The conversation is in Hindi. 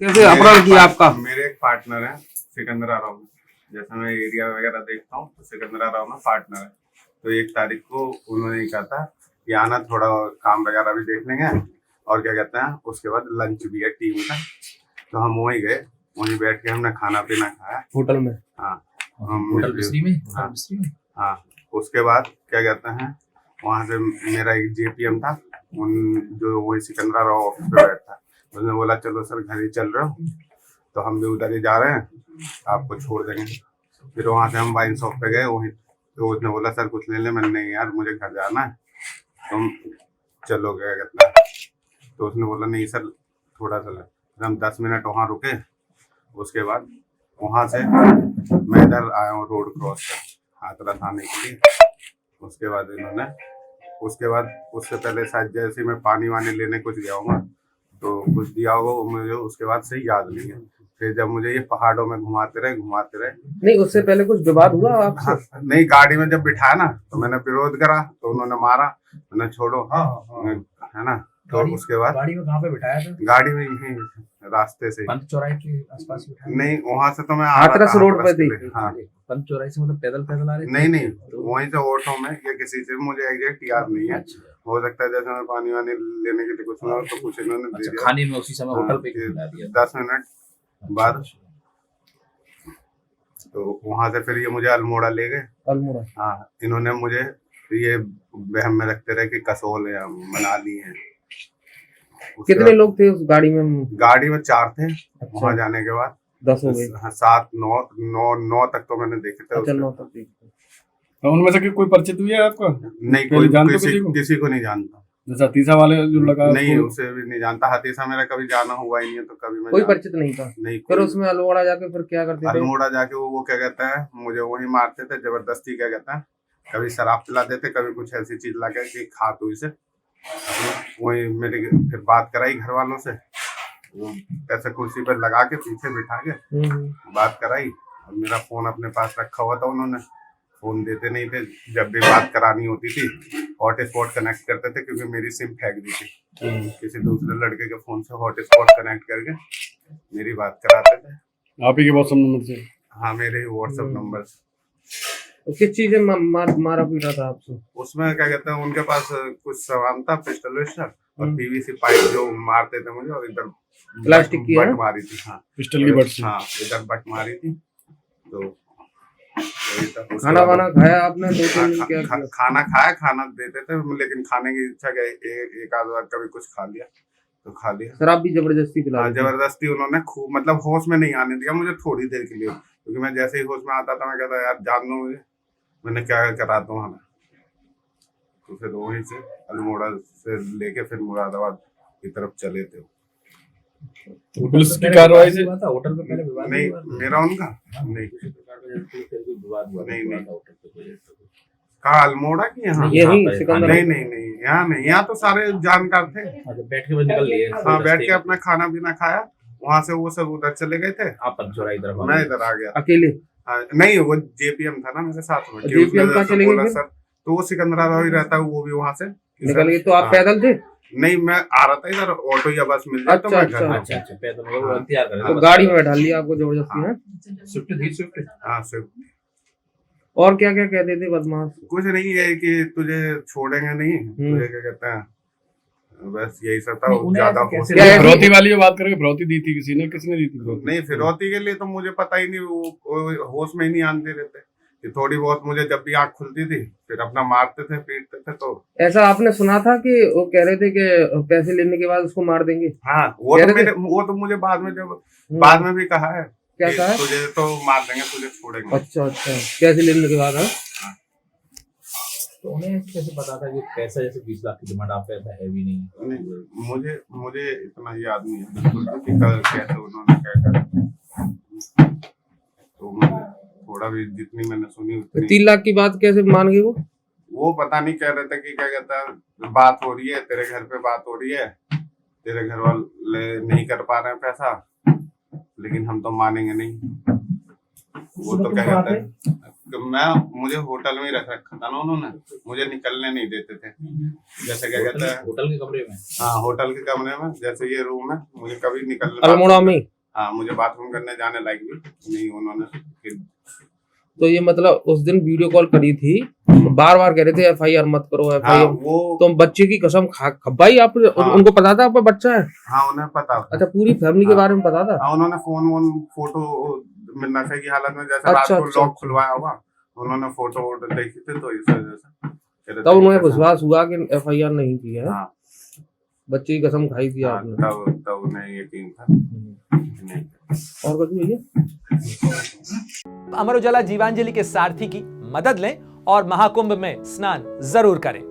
कैसे अपराध किया आपका? मेरे एक पार्टनर है सिकंदरा राव में, जैसे मैं एरिया वगैरह देखता हूँ तो सिकंदरा राव में पार्टनर है। तो 1 तारीख को उन्होंने कहा था कि आना, थोड़ा काम वगैरह भी देख लेंगे और क्या कहते हैं उसके बाद लंच भी है टीम का। तो हम वहीं गए, वहीं बैठ के हमने खाना पीना खाया होटल में। हाँ होटल मिस्री में। हाँ उसके बाद क्या कहते हैं वहाँ से मेरा एक जेपीएम था, उन जो वही सिकंदरा राव ऑफिस पे बैठता, उसने बोला चलो सर घर ही चल रहे हो, तो हम भी उधर ही जा रहे हैं, आपको छोड़ देंगे। फिर वहाँ से हम वाइन शॉप पे गए, वहीं तो उसने बोला सर कुछ ले ले, मैंने नहीं यार मुझे घर जाना है, तुम चलो क्या कहते हैं। तो उसने बोला नहीं सर थोड़ा सा ले। हम 10 मिनट वहाँ रुके, उसके बाद वहाँ से मैं इधर आया हूँ रोड क्रॉस कर हाथरस आने के लिए। उसके बाद इन्होंने उससे पहले शायद जैसे मैं पानी वानी लेने कुछ गया हूँ तो कुछ दिया होगा वो मुझे उसके बाद से याद नहीं है। फिर जब मुझे ये पहाड़ों में घुमाते रहे नहीं, उससे पहले कुछ विवाद हुआ आपसे? हाँ, नहीं गाड़ी में जब बिठाया ना तो मैंने विरोध करा तो उन्होंने मारा, मैंने छोड़ो है ना। तो उसके बाद गाड़ी में कहाँ पे बिठाया था? गाड़ी में यहीं रास्ते से पंत चौराहे के आसपास बिठाया? नहीं, वहां से तो मैं हाथरस रोड पे थी। हाँ पंत चौराहे से मतलब पैदल आ रहे थे? नहीं वहीं से ऑटो में या किसी से, मुझे एग्जैक्ट याद नहीं है। हो सकता है जैसे मैं पानी वानी लेने के लिए कुछ ना तो कुछ इन्होंने दे दिया। खाने में उसी समय होटल पे खिला दिया 10 मिनट बाद। तो वहां से फिर ये मुझे अल्मोड़ा ले गए। अल्मोड़ा? हाँ इन्होंने मुझे ये वहम में रखते रहे कि कसोल है, मनाली है। कितने लोग थे उस गाड़ी में? गाड़ी में 4 थे। अच्छा। वहां जाने के बाद 10 हो गए? 7 9 तक तो मैंने देखे थे। अच्छा 9 तक देखे। उनमें से कोई परिचित हुई है आपका? नहीं कोई किसी को नहीं जानता। जैसा हतीसा वाले जो लगा नहीं उसे भी नहीं जानता। हतीसा मेरा कभी जाना हुआ ही नहीं है तो कभी मैं कोई परिचित नहीं था। नहीं। फिर उसमें अल्मोड़ा जाके फिर क्या करते थे? अल्मोड़ा जाके वो क्या कहता है मुझे वही मारते थे जबरदस्ती, क्या कहता है कभी शराब पिला देते, कभी कुछ ऐसी चीज ला के कि खा तू इसे। वही मेरे फिर बात कराई घर वालों से, वो ऐसे कुर्सी पर लगा के पीछे बिठा के बात कराई। और मेरा फोन अपने पास रखा हुआ था, उन्होंने फोन देते नहीं थे। जब भी बात करानी होती थी हॉटस्पॉट कनेक्ट करते थे, क्योंकि मेरी सिम फेंक दी थी। किसी दूसरे लड़के के फोन से हॉटस्पॉट कनेक्ट करके मेरी बात कराते थे। आप ही के व्हाट्सएप नंबर से? हाँ मेरे ही व्हाट्सएप नंबर से। तो किस चीज में मारा पीटा था आपसे? उसमें क्या कहते हैं उनके पास कुछ सामान था, पिस्टल विस्टल और पीवीसी पाइप जो मारते थे मुझे, और इधर प्लास्टिक की बट मारी थी। हाँ पिस्टल की बट से? हाँ इधर बट मारी थी। तो खाना वाना खाया आपने? 2-3 दिन क्या किया? खाना खाया, खाना देते थे लेकिन खाने की इच्छा क्या, एक आध बार कभी कुछ खा लिया तो खा लिया। शराब भी जबरदस्ती पिला? हाँ जबरदस्ती उन्होंने खूब, मतलब होश में नहीं आने दिया मुझे थोड़ी देर के लिए, क्योंकि मैं जैसे ही होश में आता था मैं कहता यार जान दो मुझे, मैंने क्या करा दो हमें। तो फिर वहीं से अल्मोड़ा से लेके फिर मुरादाबाद की तरफ चले थे। पुलिस की कार्रवाई से? होटल पे पहले विवाद नहीं मेरा उनका नहीं कहा अल्मोड़ा की यहाँ यही सिकंदर? नहीं यहाँ नहीं, यहाँ तो सारे जानकार थे। बैठ के निकल लिए? हाँ बैठ के अपना खाना पीना खाया, वहाँ से वो सब उधर चले गए थे। आप पंचोरा इधर? मैं इधर आ गया अकेले? नहीं वो जेपीएम था ना मेरे साथ में। जेपीएम का चले गए सर तो वो सिकंदरा राव ही रहता है, वो भी वहाँ से निकल गए। तो आप पैदल थे? नहीं मैं आ रहा था इधर, ऑटो या बस मिल जाए तो मैं घर। अच्छा पैदल वो इंतजार कर रहे तो गाड़ी में बैठा लिया आपको जबरदस्ती? है स्विफ्ट थी? स्विफ्ट? हाँ स्विफ्ट। और क्या क्या कहते थे बदमाश? कुछ नहीं है कि तुझे छोड़ेंगे नहीं, तुझे क्या कहते हैं बस यही सब था। ज्यादा फिरौती वाली जो बात करेंगे, फिरौती दी थी किसी ने? किसने दी थी फिरौती? नहीं फिरौती के लिए तो मुझे पता ही नहीं, वो होश में ही नहीं आने देते थे। थोड़ी बहुत मुझे जब भी आँख खुलती थी फिर अपना मारते थे पीटते थे। तो ऐसा आपने सुना था कि वो कह रहे थे कि पैसे लेने के बाद उसको मार देंगे? हाँ वो तो मुझे बाद में जब बाद में भी कहा है। क्या कहा है? तुझे तो मार देंगे, तुझे छोड़ेंगे। अच्छा पैसे लेने के बाद? तो उन्हें कैसे पता था कि पैसा जैसे 20 लाख की डिमांड, आप पैसा है भी नहीं? मुझे इतना याद नहीं है कि कैसे उन्होंने क्या करा। तो थोड़ा भी जितनी मैंने सुनी उतनी। 3 लाख की बात कैसे मान गए वो पता नहीं, कह रहे थे कि क्या कहता है बात हो रही है तेरे घर पे, बात हो रही है, तेरे घर वाले नहीं कर पा रहे हैं पैसा, लेकिन हम तो मानेंगे नहीं। वो तो क्या कहता है मुझे होटल में ही रखा था ना उन्होंने, मुझे निकलने नहीं देते थे। जैसे क्या कहता है होटल के कमरे में? हाँ होटल के कमरे में, जैसे ये रूम है, मुझे कभी निकलने अल्मोड़ा में? हाँ, मुझे बाथरूम करने जाने लायक भी नहीं उन्होंने फिर। तो ये मतलब उस दिन वीडियो कॉल करी थी, तो बार बार कह रहे थे FIR मत करो, हाँ, FIR। वो तो बच्चे की कसम भाई आप हाँ। उनको पता था आपका बच्चा है? हाँ, उन्हें पता था। अच्छा, पूरी फैमिली के हाँ। बारे में पता था? हाँ, उन्होंने फोन फोटो नशे की हालत में जैसे रात को लॉक खुलवाया हुआ, उन्होंने फोटो वोटो देखी थी, तो इस वजह से तब उन्हें विश्वास हुआ कि FIR नहीं की है। हाँ, बच्चे की कसम खाई थी हाँ, आपने। तब उन्हें यकीन था नहीं। और कुछ भैया? अमर उजाला जीवांजलि के सारथी की मदद लें और महाकुंभ में स्नान जरूर करें।